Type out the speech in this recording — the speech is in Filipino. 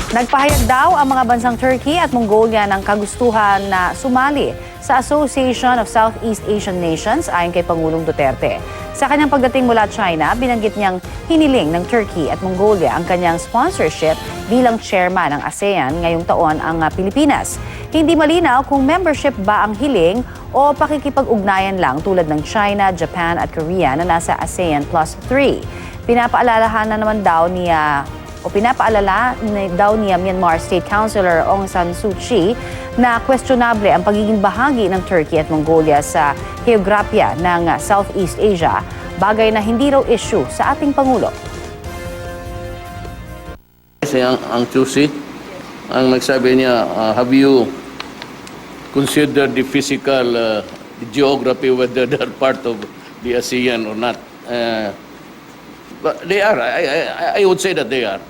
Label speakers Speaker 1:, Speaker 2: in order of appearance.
Speaker 1: Nagpahayag daw ang mga bansang Turkey at Mongolia ng kagustuhan na sumali sa Association of Southeast Asian Nations ayon kay Pangulong Duterte. Sa kanyang pagdating mula China, binanggit niyang hiniling ng Turkey at Mongolia ang kanyang sponsorship bilang chairman ng ASEAN ngayong taon ang Pilipinas. Hindi malinaw kung membership ba ang hiling o pakikipag-ugnayan lang tulad ng China, Japan at Korea na nasa ASEAN Plus 3. Pinapaalala daw ni Myanmar State Councilor Aung San Suu Kyi na questionable ang pagiging bahagi ng Turkey at Mongolia sa heograpya ng Southeast Asia, bagay na hindi raw issue sa ating Pangulo.
Speaker 2: Kasi ang Chusi, ang nagsabi niya, have you considered the physical, the geography, whether they're part of the ASEAN or not? But they are. I would say that they are.